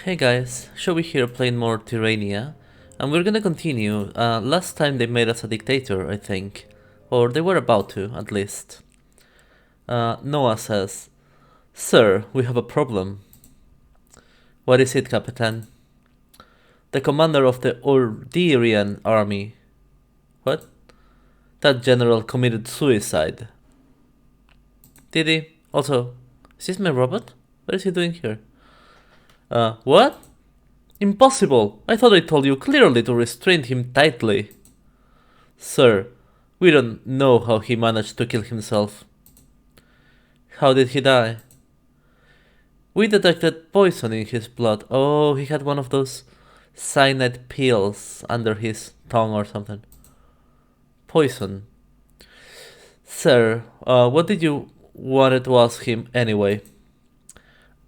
Hey guys, Showy here playing more Tyrania, and we're gonna continue. Last time they made us a dictator, I think. Or they were about to, at least. Noah says, "Sir, we have a problem." "What is it, Capitan?" "The commander of the Orderian army." "What?" "That general committed suicide." "Did he? Also, is this my robot? What is he doing here?" What?" "Impossible! I thought I told you clearly to restrain him tightly." "Sir, we don't know how he managed to kill himself." "How did he die?" "We detected poison in his blood." "Oh, he had one of those cyanide pills under his tongue or something." "Poison. Sir, what did you wanted to ask him anyway?"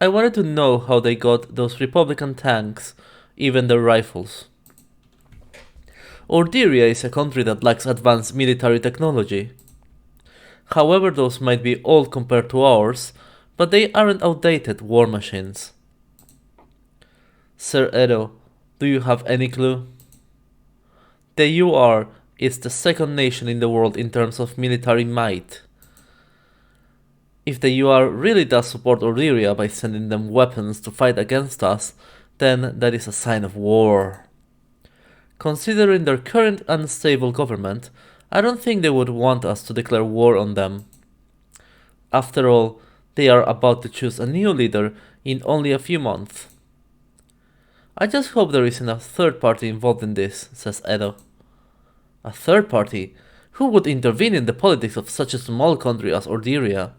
"I wanted to know how they got those Republican tanks, even their rifles." "Orderia is a country that lacks advanced military technology. However, those might be old compared to ours, but they aren't outdated war machines." "Sir Edo, do you have any clue?" "The UR is the second nation in the world in terms of military might. If the UR really does support Orderia by sending them weapons to fight against us, then that is a sign of war. Considering their current unstable government, I don't think they would want us to declare war on them. After all, they are about to choose a new leader in only a few months." "I just hope there isn't a third party involved in this," says Edo. "A third party? Who would intervene in the politics of such a small country as Orderia?"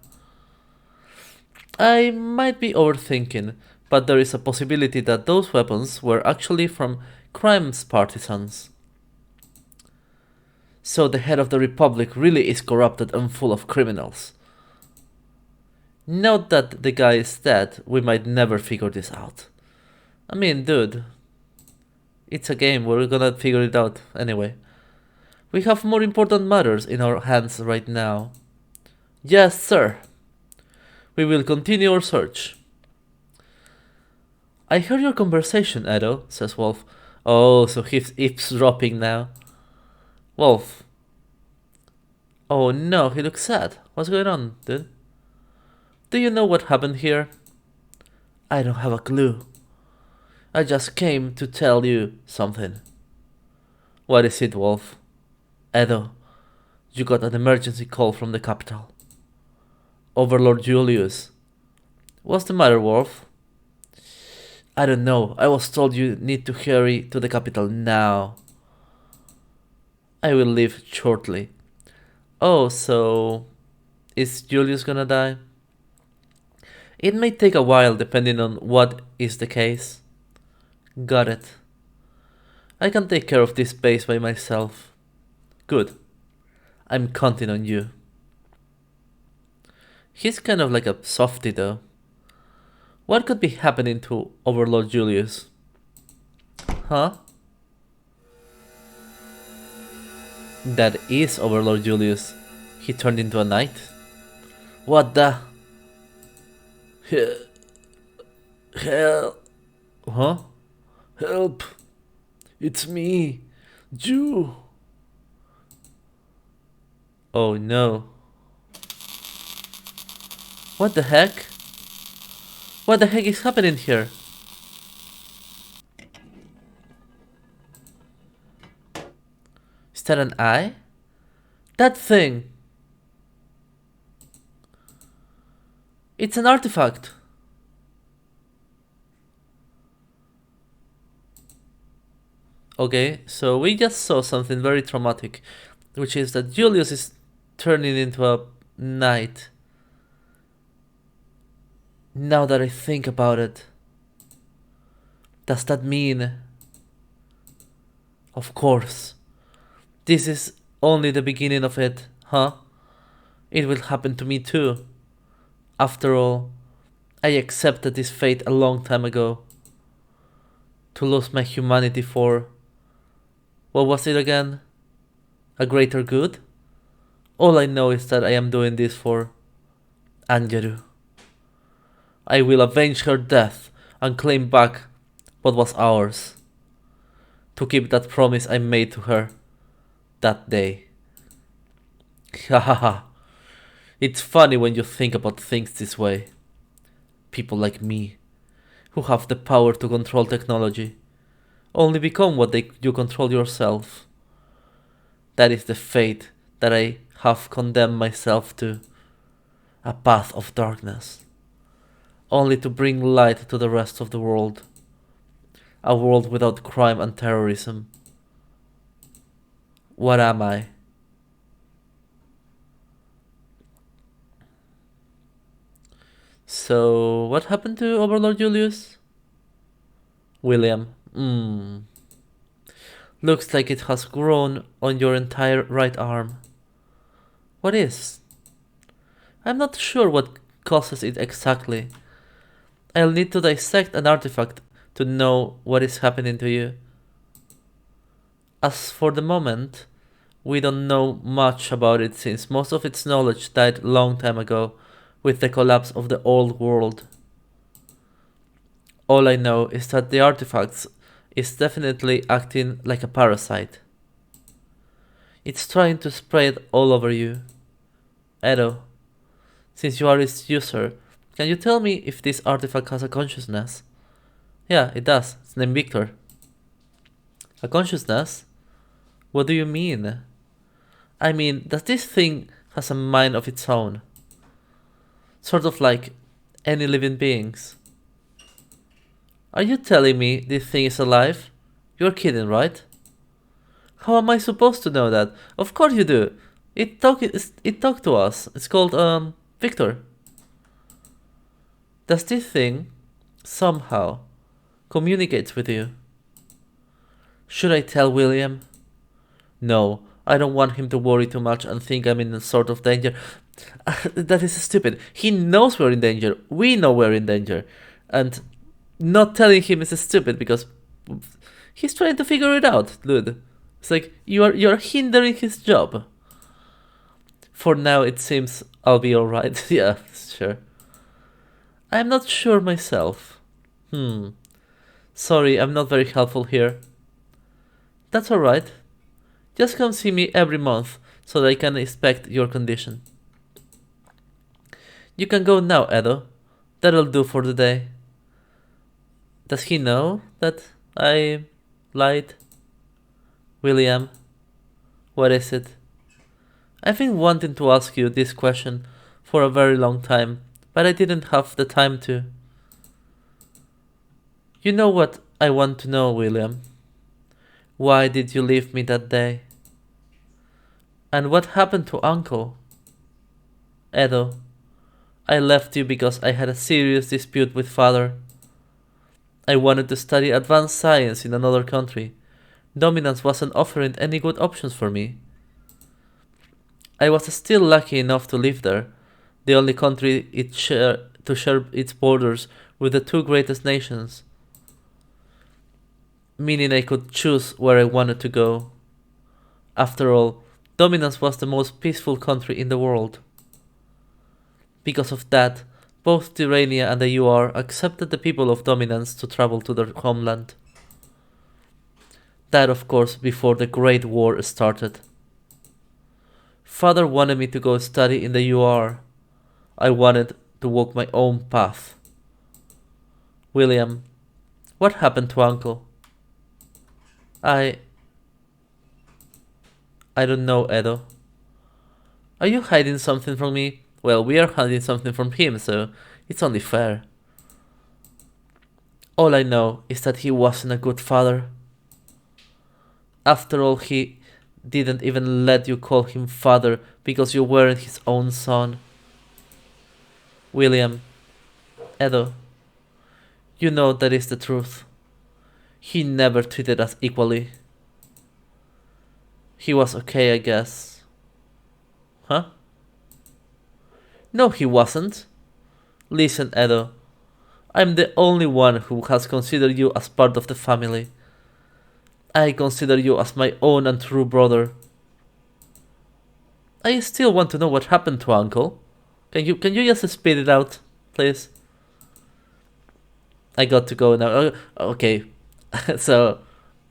"I might be overthinking, but there is a possibility that those weapons were actually from crime's partisans." "So the head of the Republic really is corrupted and full of criminals." "Now that the guy is dead, we might never figure this out." I mean, dude, it's a game, we're gonna figure it out anyway. "We have more important matters in our hands right now." "Yes, sir. We will continue our search." "I heard your conversation, Edo," says Wolf. Oh, so he's eavesdropping now. Wolf. "Oh no, he looks sad. What's going on, dude?" "Do you know what happened here?" "I don't have a clue. I just came to tell you something." "What is it, Wolf?" "Edo, you got an emergency call from the capital." "Overlord Julius." "What's the matter, Wolf?" "I don't know. I was told you need to hurry to the capital now." "I will leave shortly." "Oh, so is Julius gonna die?" "It may take a while depending on what is the case." "Got it. I can take care of this base by myself." "Good. I'm counting on you." He's kind of like a softy though. What could be happening to Overlord Julius? Huh? That is Overlord Julius. He turned into a knight? What the? Help. Huh? Help. It's me. Jew. Oh no. What the heck? What the heck is happening here? Is that an eye? That thing! It's an artifact! Okay, so we just saw something very traumatic, which is that Julius is turning into a knight. Now that I think about it, does that mean... Of course. This is only the beginning of it, huh? It will happen to me too. After all, I accepted this fate a long time ago. To lose my humanity for... What was it again? A greater good? All I know is that I am doing this for... Angeru. I will avenge her death and claim back what was ours, to keep that promise I made to her that day. Hahaha. It's funny when you think about things this way. People like me, who have the power to control technology, only become what you control yourself. That is the fate that I have condemned myself to. A path of darkness, only to bring light to the rest of the world. A world without crime and terrorism. What am I? So, what happened to Overlord Julius? William. Looks like it has grown on your entire right arm. What is? I'm not sure what causes it exactly. I'll need to dissect an artifact to know what is happening to you. As for the moment, we don't know much about it since most of its knowledge died long time ago with the collapse of the old world. All I know is that the artifact is definitely acting like a parasite. It's trying to spread all over you. Edo, since you are its user, can you tell me if this artifact has a consciousness? Yeah, it does. It's named Victor. A consciousness? What do you mean? I mean, does this thing has a mind of its own? Sort of like any living beings. Are you telling me this thing is alive? You're kidding, right? How am I supposed to know that? Of course you do. It talked to us. It's called Victor. Does this thing somehow communicate with you? Should I tell William? No, I don't want him to worry too much and think I'm in a sort of danger. That is stupid. He knows we're in danger. We know we're in danger. And not telling him is stupid because he's trying to figure it out, dude. It's like you're hindering his job. For now it seems I'll be alright. Yeah, sure. I'm not sure myself. Sorry, I'm not very helpful here. That's alright. Just come see me every month so that I can inspect your condition. You can go now, Edo. That'll do for the day. Does he know that I lied? William, what is it? I've been wanting to ask you this question for a very long time, but I didn't have the time to. You know what I want to know, William. Why did you leave me that day? And what happened to Uncle? Edo, I left you because I had a serious dispute with Father. I wanted to study advanced science in another country. Dominance wasn't offering any good options for me. I was still lucky enough to live there, the only country to share its borders with the two greatest nations, meaning I could choose where I wanted to go. After all, Dominance was the most peaceful country in the world. Because of that, both Tyrania and the UR accepted the people of Dominance to travel to their homeland. That, of course, before the Great War started. Father wanted me to go study in the UR. I wanted to walk my own path. William, what happened to Uncle? I don't know, Edo. Are you hiding something from me? Well, we are hiding something from him, so it's only fair. All I know is that he wasn't a good father. After all, he didn't even let you call him father because you weren't his own son. William, Edo, you know that is the truth. He never treated us equally. He was okay, I guess. Huh? No, he wasn't. Listen, Edo. I'm the only one who has considered you as part of the family. I consider you as my own and true brother. I still want to know what happened to Uncle. Can you just spit it out, please? I got to go now. Okay, so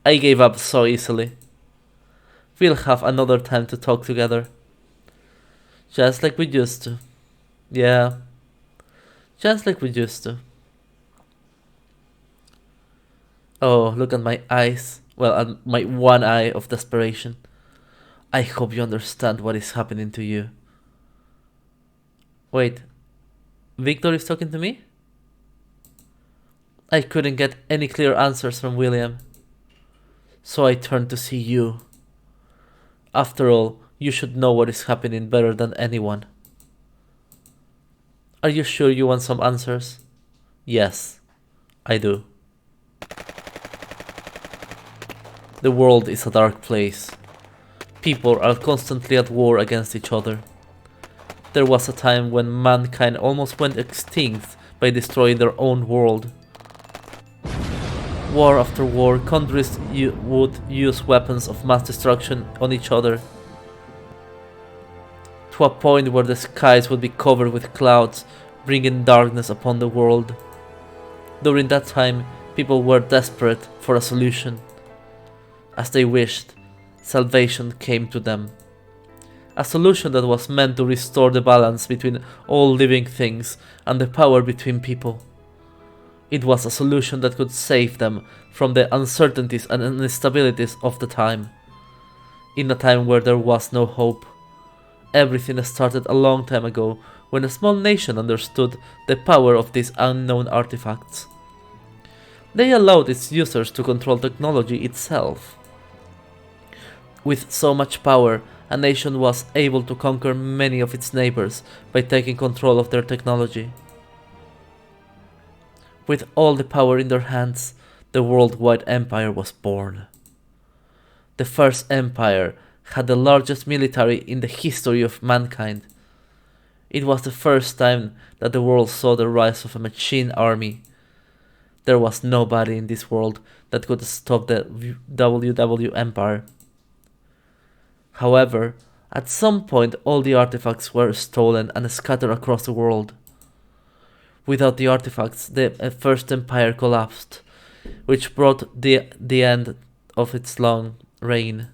I gave up so easily. We'll have another time to talk together. Just like we used to. Yeah, just like we used to. Oh, look at my eyes. Well, at my one eye of desperation. I hope you understand what is happening to you. Wait, Victor is talking to me? I couldn't get any clear answers from William. So I turned to see you. After all, you should know what is happening better than anyone. Are you sure you want some answers? Yes, I do. The world is a dark place. People are constantly at war against each other. There was a time when mankind almost went extinct by destroying their own world. War after war, countries would use weapons of mass destruction on each other, to a point where the skies would be covered with clouds, bringing darkness upon the world. During that time, people were desperate for a solution. As they wished, salvation came to them. A solution that was meant to restore the balance between all living things and the power between people. It was a solution that could save them from the uncertainties and instabilities of the time. In a time where there was no hope. Everything started a long time ago when a small nation understood the power of these unknown artifacts. They allowed its users to control technology itself. With so much power, a nation was able to conquer many of its neighbors by taking control of their technology. With all the power in their hands, the worldwide empire was born. The first empire had the largest military in the history of mankind. It was the first time that the world saw the rise of a machine army. There was nobody in this world that could stop the WW Empire. However, at some point all the artifacts were stolen and scattered across the world. Without the artifacts, the First Empire collapsed, which brought the end of its long reign.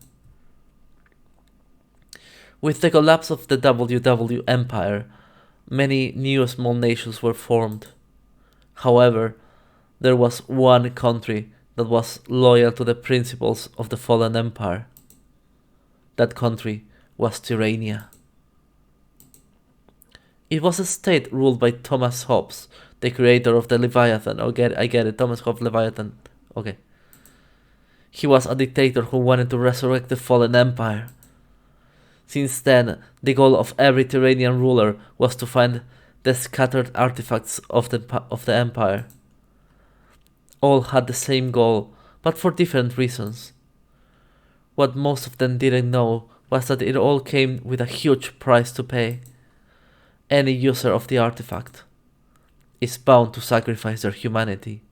With the collapse of the WW Empire, many new small nations were formed. However, there was one country that was loyal to the principles of the fallen empire. That country was Tyrania. It was a state ruled by Thomas Hobbes, the creator of the Leviathan. I get it, Thomas Hobbes Leviathan. Okay. He was a dictator who wanted to resurrect the fallen empire. Since then, the goal of every Tyranian ruler was to find the scattered artifacts of the empire. All had the same goal, but for different reasons. What most of them didn't know was that it all came with a huge price to pay. Any user of the artifact is bound to sacrifice their humanity.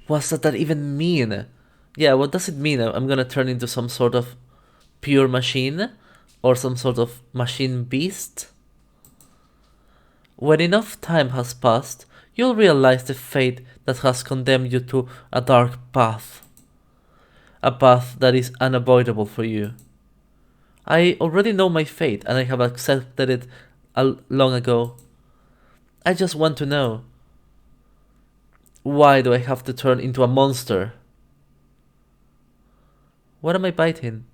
What does that even mean? Yeah, what does it mean? I'm gonna turn into some sort of pure machine? Or some sort of machine beast? When enough time has passed, you'll realize the fate that has condemned you to a dark path. A path that is unavoidable for you. I already know my fate and I have accepted it long ago. I just want to know. Why do I have to turn into a monster? What am I biting?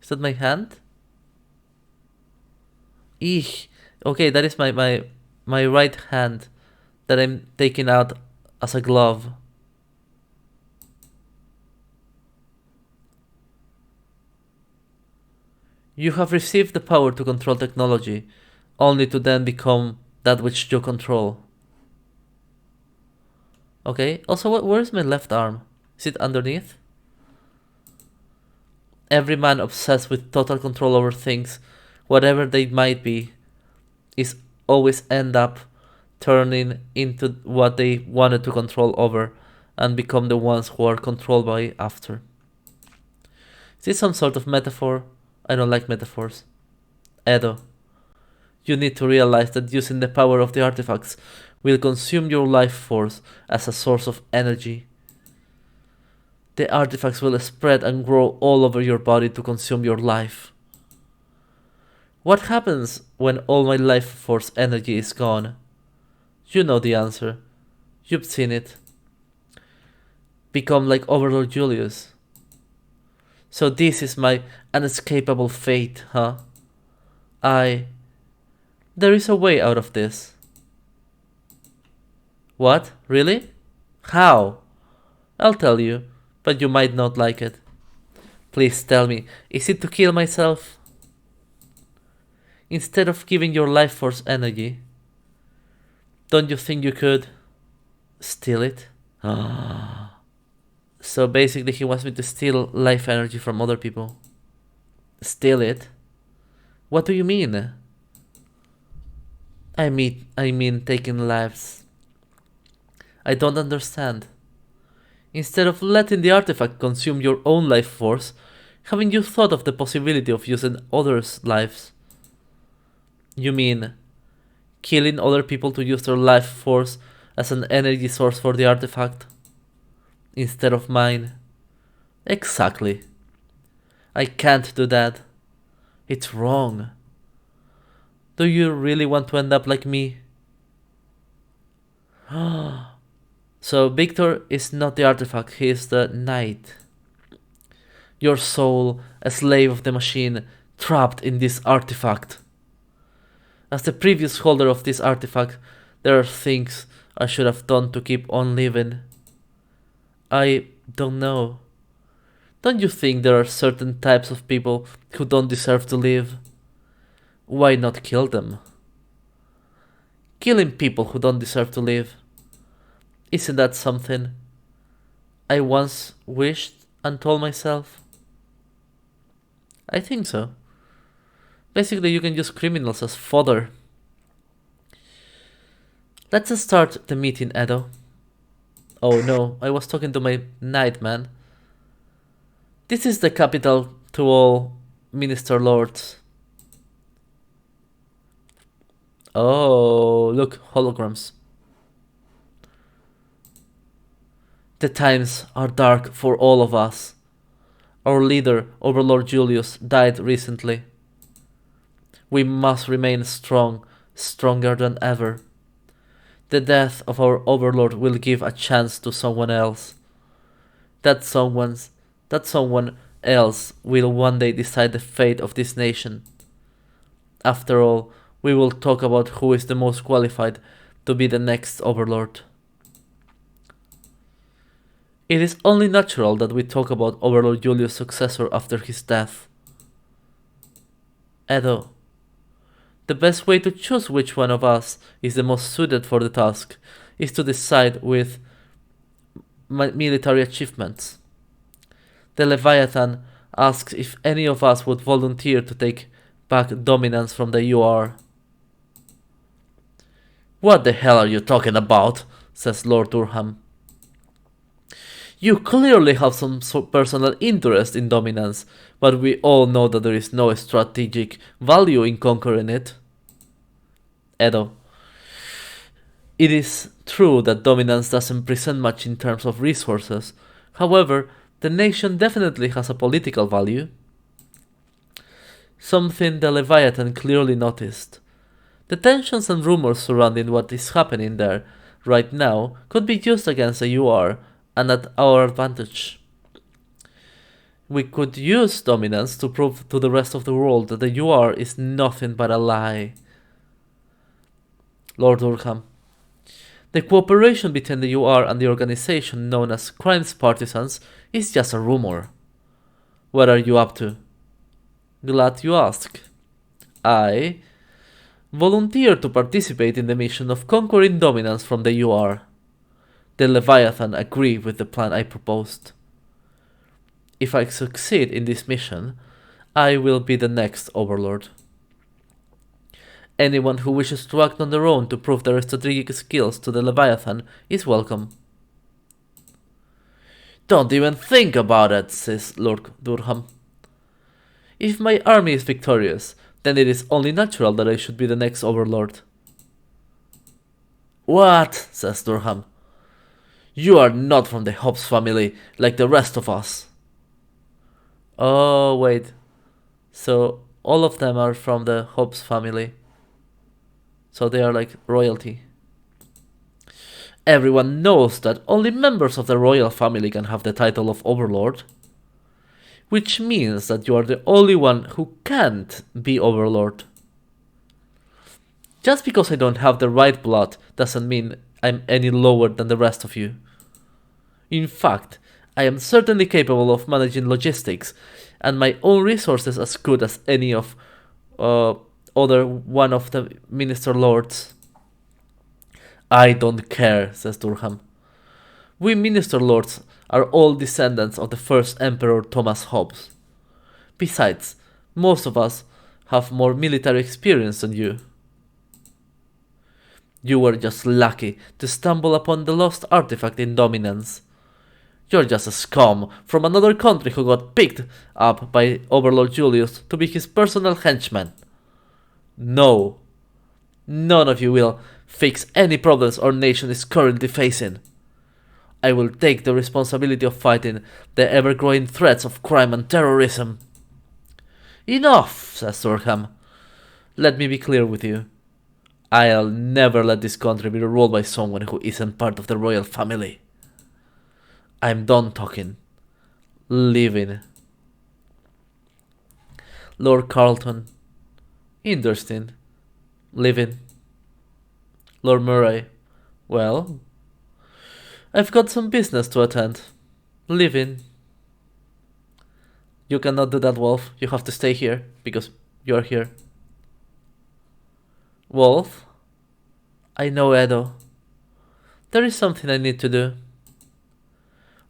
Is that my hand? Eek. Okay, that is my right hand that I'm taking out as a glove. You have received the power to control technology, only to then become that which you control. Okay, also where's my left arm? Is it underneath? Every man obsessed with total control over things, whatever they might be, is always end up turning into what they wanted to control over and become the ones who are controlled by after. Is this some sort of metaphor? I don't like metaphors. Edo. You need to realize that using the power of the artifacts will consume your life force as a source of energy. The artifacts will spread and grow all over your body to consume your life. What happens when all my life force energy is gone? You know the answer. You've seen it. Become like Overlord Julius. So this is my unescapable fate, huh? There is a way out of this. What? Really? How? I'll tell you, but you might not like it. Please tell me, is it to kill myself? Instead of giving your life force energy, don't you think you could steal it? So basically he wants me to steal life energy from other people. Steal it? What do you mean? I mean taking lives. I don't understand. Instead of letting the artifact consume your own life force, haven't you thought of the possibility of using others' lives? You mean killing other people to use their life force as an energy source for the artifact? Instead of mine? Exactly. I can't do that. It's wrong. Do you really want to end up like me? So Victor is not the artifact, he is the knight. Your soul, a slave of the machine, trapped in this artifact. As the previous holder of this artifact, there are things I should have done to keep on living. I don't know. Don't you think there are certain types of people who don't deserve to live? Why not kill them? Killing people who don't deserve to live. Isn't that something I once wished and told myself? I think so. Basically, you can use criminals as fodder. Let's start the meeting, Edo. Oh no, I was talking to my knight, man. This is the capital to all minister lords. Oh, look, holograms. The times are dark for all of us. Our leader, Overlord Julius, died recently. We must remain strong, stronger than ever. The death of our Overlord will give a chance to someone else. That someone else will one day decide the fate of this nation. After all, we will talk about who is the most qualified to be the next Overlord. It is only natural that we talk about Overlord Julius' successor after his death. Edo, the best way to choose which one of us is the most suited for the task is to decide with military achievements. The Leviathan asks if any of us would volunteer to take back dominance from the UR. What the hell are you talking about? Says Lord Durham. You clearly have some personal interest in dominance, but we all know that there is no strategic value in conquering it. Edo, it is true that dominance doesn't present much in terms of resources. However, the nation definitely has a political value. Something the Leviathan clearly noticed. The tensions and rumors surrounding what is happening there right now could be used against the UR and at our advantage. We could use dominance to prove to the rest of the world that the UR is nothing but a lie. Lord Durham, the cooperation between the UR and the organization known as Crimes Partisans is just a rumor. What are you up to? Glad you ask. I volunteer to participate in the mission of conquering dominance from the UR. The Leviathan agree with the plan I proposed. If I succeed in this mission, I will be the next Overlord. Anyone who wishes to act on their own to prove their strategic skills to the Leviathan is welcome. Don't even think about it, says Lord Durham. If my army is victorious, then it is only natural that I should be the next Overlord. What? Says Durham. You are not from the Hobbs family like the rest of us. Oh, wait. So all of them are from the Hobbs family. So they are like royalty. Everyone knows that only members of the royal family can have the title of Overlord. Which means that you are the only one who can't be Overlord. Just because I don't have the right blood doesn't mean I'm any lower than the rest of you. In fact, I am certainly capable of managing logistics and my own resources as good as any of other one of the Minister Lords. I don't care, says Durham. We Minister Lords are all descendants of the first Emperor Thomas Hobbes. Besides, most of us have more military experience than you. You were just lucky to stumble upon the lost artifact in Dominance. You're just a scum from another country who got picked up by Overlord Julius to be his personal henchman. No, none of you will fix any problems our nation is currently facing. I will take the responsibility of fighting the ever-growing threats of crime and terrorism. Enough, says Durham. Let me be clear with you. I'll never let this country be ruled by someone who isn't part of the royal family. I'm done talking. Leaving. Lord Carlton. Interesting. Leaving. Lord Murray. Well, I've got some business to attend. Leaving. You cannot do that, Wolf. You have to stay here, because you're here. Wolf? I know, Edo. There is something I need to do.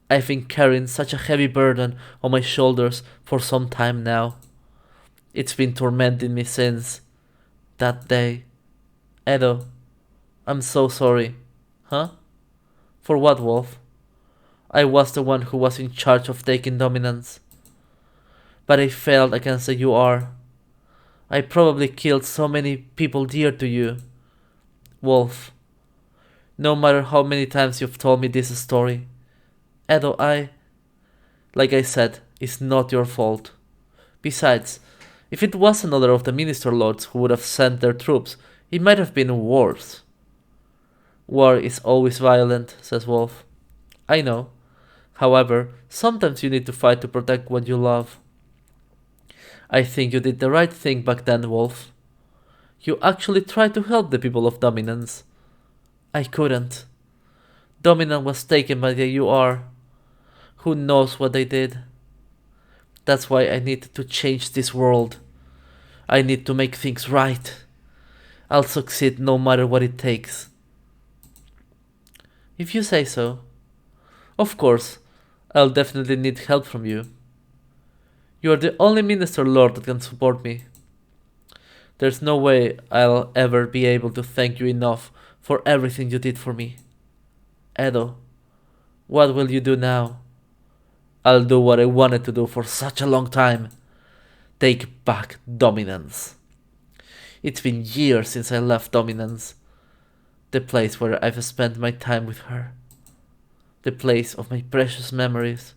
I've been carrying such a heavy burden on my shoulders for some time now. It's been tormenting me since that day. Edo, I'm so sorry. Huh? For what, Wolf? I was the one who was in charge of taking Dominance. But I failed against the UR. I probably killed so many people dear to you. Wolf, no matter how many times you've told me this story, Edo, like I said, it's not your fault. Besides, if it was another of the Minister Lords who would have sent their troops, it might have been worse. War is always violent, says Wolf. I know. However, sometimes you need to fight to protect what you love. I think you did the right thing back then, Wolf. You actually tried to help the people of Dominance. I couldn't. Dominance was taken by the UR. Who knows what they did? That's why I need to change this world. I need to make things right. I'll succeed no matter what it takes. If you say so. Of course, I'll definitely need help from you. You are the only Minister Lord that can support me. There's no way I'll ever be able to thank you enough for everything you did for me. Edo, what will you do now? I'll do what I wanted to do for such a long time. Take back Dominance. It's been years since I left Dominance. The place where I've spent my time with her. The place of my precious memories.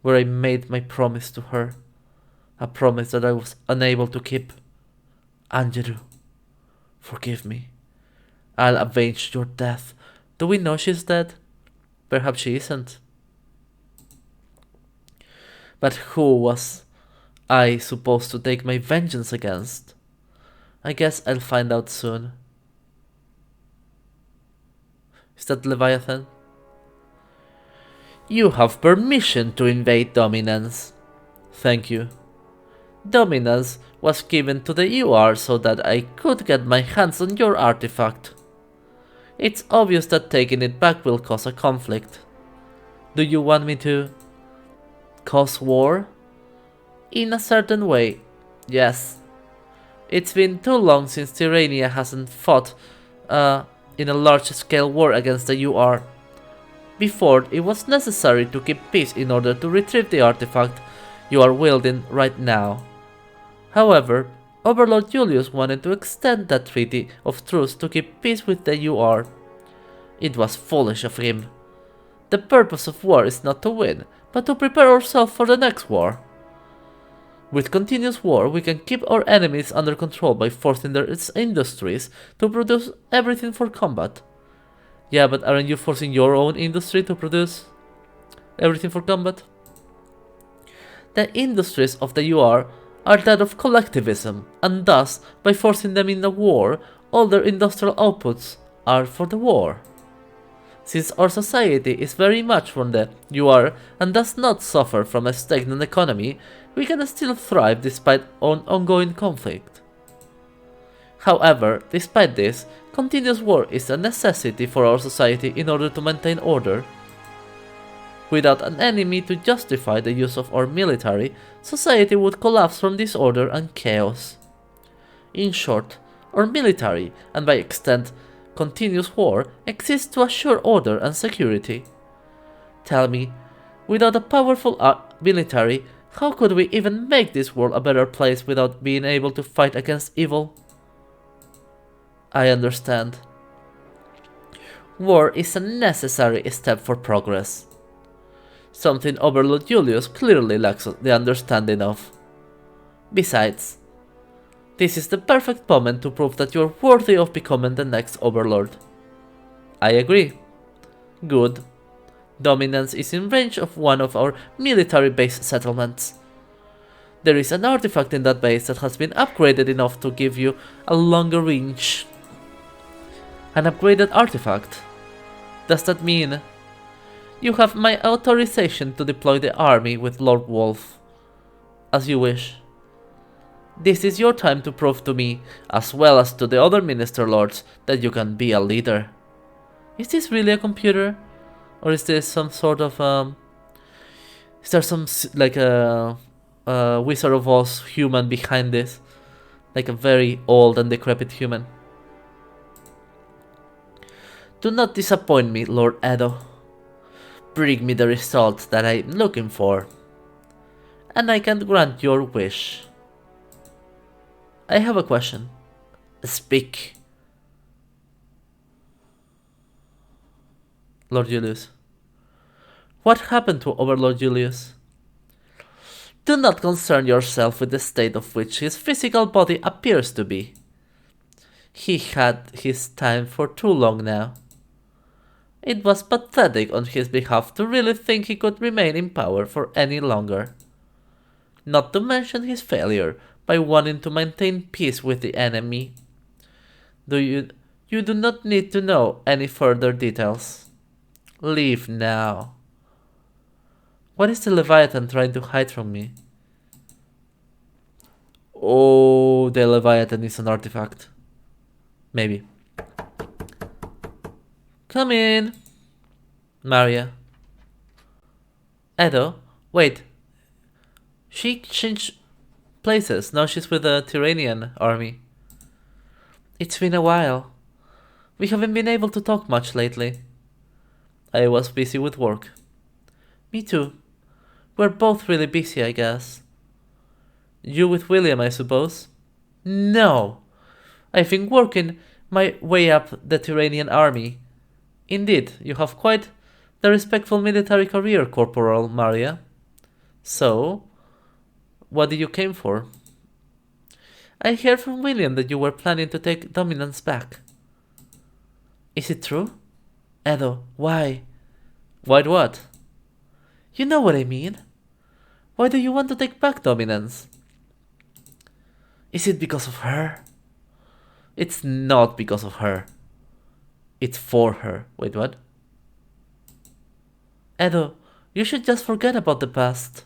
Where I made my promise to her. A promise that I was unable to keep. Angelou, forgive me. I'll avenge your death. Do we know she's dead? Perhaps she isn't. But who was I supposed to take my vengeance against? I guess I'll find out soon. Is that Leviathan? You have permission to invade Dominance. Thank you. Dominance was given to the UR so that I could get my hands on your artifact. It's obvious that taking it back will cause a conflict. Do you want me to cause war? In a certain way, yes. It's been too long since Tyrania hasn't fought in a large-scale war against the UR. Before, it was necessary to keep peace in order to retrieve the artifact you are wielding right now. However, Overlord Julius wanted to extend that treaty of truce to keep peace with the UR. It was foolish of him. The purpose of war is not to win, but to prepare ourselves for the next war. With continuous war, we can keep our enemies under control by forcing their industries to produce everything for combat. Yeah, but aren't you forcing your own industry to produce everything for combat? The industries of the UR are that of collectivism, and thus, by forcing them in a war, all their industrial outputs are for the war. Since our society is very much from the UR and does not suffer from a stagnant economy, we can still thrive despite ongoing conflict. However, despite this, continuous war is a necessity for our society in order to maintain order. Without an enemy to justify the use of our military, society would collapse from disorder and chaos. In short, our military, and by extent, continuous war, exists to assure order and security. Tell me, without a powerful military, how could we even make this world a better place without being able to fight against evil? I understand. War is a necessary step for progress. Something Overlord Julius clearly lacks the understanding of. Besides, this is the perfect moment to prove that you are worthy of becoming the next Overlord. I agree. Good. Dominance is in range of one of our military base settlements. There is an artifact in that base that has been upgraded enough to give you a longer range. An upgraded artifact? Does that mean you have my authorization to deploy the army with Lord Wolf? As you wish. This is your time to prove to me, as well as to the other Minister Lords, that you can be a leader. Is this really a computer? Or is this some sort of, is there some, like a Wizard of Oz human behind this? Like a very old and decrepit human. Do not disappoint me, Lord Edo. Bring me the result that I'm looking for, and I can grant your wish. I have a question. Speak. Lord Julius. What happened to Overlord Julius? Do not concern yourself with the state of which his physical body appears to be. He had his time for too long now. It was pathetic on his behalf to really think he could remain in power for any longer. Not to mention his failure by wanting to maintain peace with the enemy. You do not need to know any further details. Leave now. What is the Leviathan trying to hide from me? Oh, the Leviathan is an artifact. Maybe. Come in, Maria. Edo, wait. She changed places. Now she's with the Tyranian army. It's been a while. We haven't been able to talk much lately. I was busy with work. Me too. We're both really busy, I guess. You with William, I suppose? No. I've been working my way up the Tyranian army. Indeed, you have quite the respectful military career, Corporal Maria. So, what did you came for? I heard from William that you were planning to take dominance back. Is it true? Edo, why? Why what? You know what I mean. Why do you want to take back dominance? Is it because of her? It's not because of her. It's for her. Wait, what? Edo, you should just forget about the past.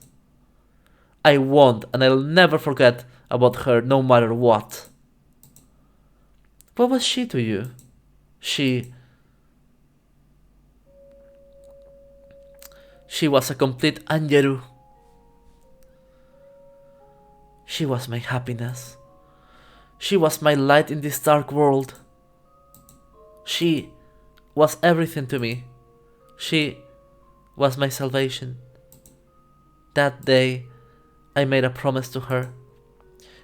I won't, and I'll never forget about her no matter what. What was she to you? She was a complete Angeru. She was my happiness. She was my light in this dark world. She was everything to me. She was my salvation. That day, I made a promise to her.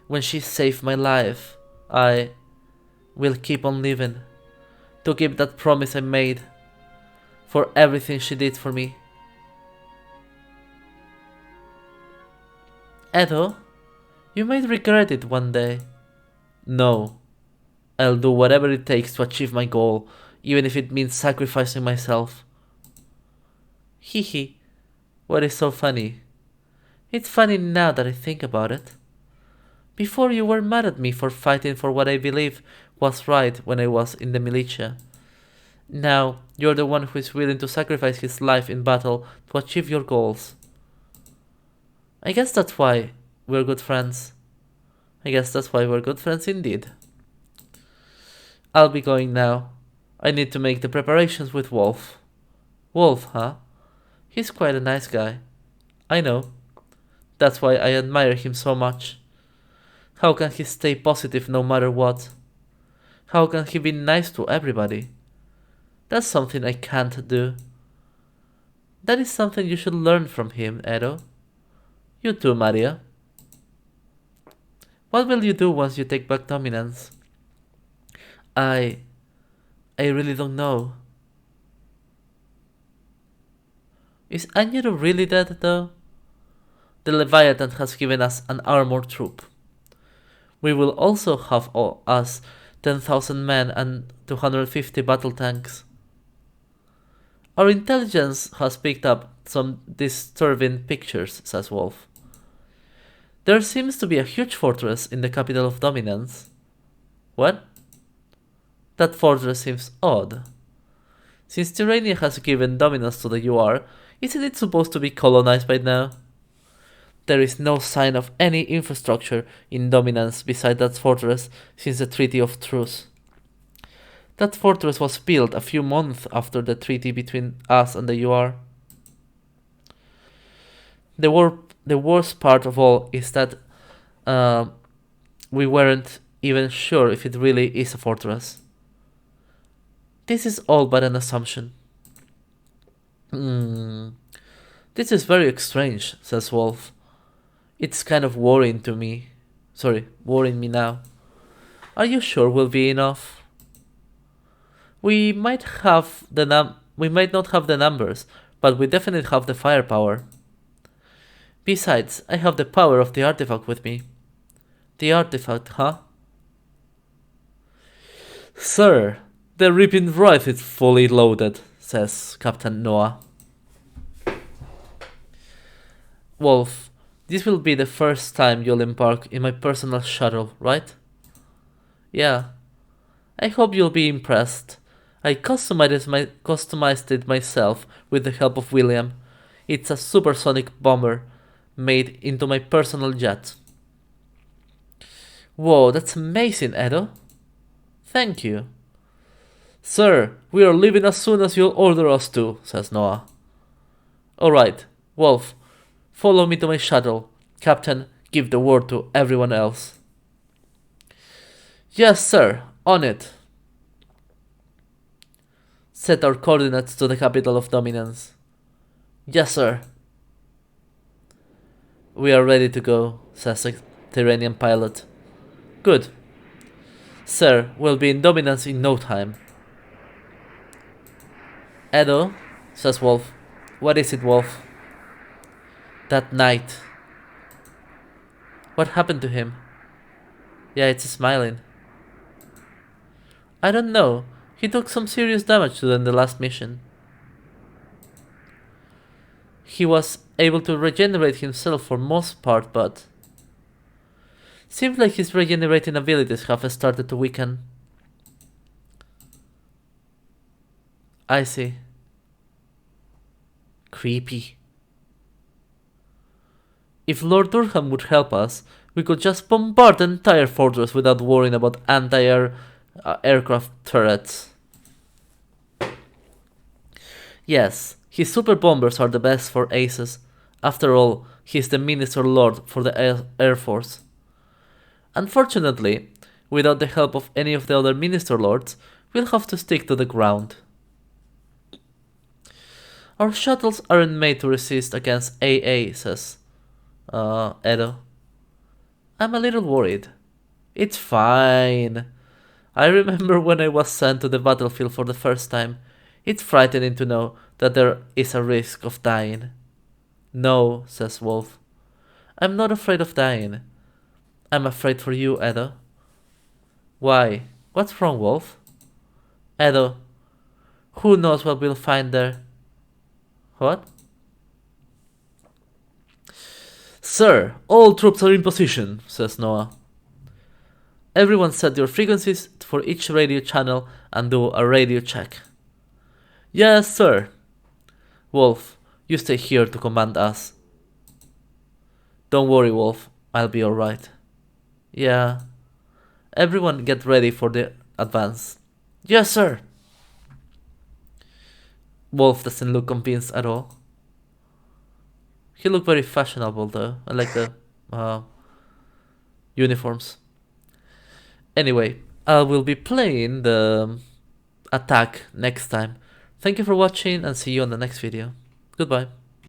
when she saved my life, I will keep on living to keep that promise I made for everything she did for me. Edo, you might regret it one day. No, I'll do whatever it takes to achieve my goal, even if it means sacrificing myself. Hehe, what is so funny? It's funny now that I think about it. Before you were mad at me for fighting for what I believe was right when I was in the militia. Now you're the one who is willing to sacrifice his life in battle to achieve your goals. I guess that's why we're good friends. I guess that's why we're good friends indeed. I'll be going now. I need to make the preparations with Wolf. Wolf, huh? He's quite a nice guy. I know. That's why I admire him so much. How can he stay positive no matter what? How can he be nice to everybody? That's something I can't do. That is something you should learn from him, Edo. You too, Maria. What will you do once you take back dominance? I really don't know. Is Anjiro really dead, though? The Leviathan has given us an armored troop. We will also have us 10,000 men and 250 battle tanks. Our intelligence has picked up some disturbing pictures, says Wolf. There seems to be a huge fortress in the capital of Dominance. What? That fortress seems odd. Since Tyrania has given dominance to the UR, isn't it supposed to be colonized by now? There is no sign of any infrastructure in Dominance beside that fortress since the Treaty of Truce. That fortress was built a few months after the treaty between us and the UR. The worst part of all is that we weren't even sure if it really is a fortress. This is all but an assumption. This is very strange, says Wolf. It's kind of worrying me now. Are you sure we'll be enough? We might not have the numbers, but we definitely have the firepower. Besides, I have the power of the artifact with me. The artifact, huh? Sir, the Reaping Wraith is fully loaded, says Captain Noah. Wolf, this will be the first time you'll embark in my personal shuttle, right? Yeah. I hope you'll be impressed. I customized it myself with the help of William. It's a supersonic bomber made into my personal jet. Whoa, that's amazing, Edo. Thank you. Sir, we are leaving as soon as you'll order us to, says Noah. Alright, Wolf, follow me to my shuttle. Captain, give the word to everyone else. Yes, sir, on it. Set our coordinates to the capital of Dominance. Yes, sir. We are ready to go, says the Tyranian pilot. Good. Sir, we'll be in Dominance in no time. Edo, says Wolf. What is it, Wolf? That knight. What happened to him? Yeah, it's smiling. I don't know. He took some serious damage during the last mission. He was able to regenerate himself for most part, but seems like his regenerating abilities have started to weaken. I see. Creepy. If Lord Durham would help us, we could just bombard the entire fortress without worrying about anti-air aircraft turrets. Yes, his super bombers are the best for aces. After all, he's the Minister Lord for the Air Force. Unfortunately, without the help of any of the other Minister Lords, we'll have to stick to the ground. Our shuttles aren't made to resist against AA, says Edo. I'm a little worried. It's fine. I remember when I was sent to the battlefield for the first time. It's frightening to know that there is a risk of dying. No, says Wolf. I'm not afraid of dying. I'm afraid for you, Edo. Why? What's wrong, Wolf? Edo, who knows what we'll find there? What? Sir, all troops are in position, says Noah. Everyone set your frequencies for each radio channel and do a radio check. Yes, sir. Wolf, you stay here to command us. Don't worry, Wolf. I'll be alright. Yeah. Everyone get ready for the advance. Yes, sir. Wolf doesn't look convinced at all. He looked very fashionable though. I like the uniforms. Anyway, I will be playing the attack next time. Thank you for watching and see you on the next video. Goodbye.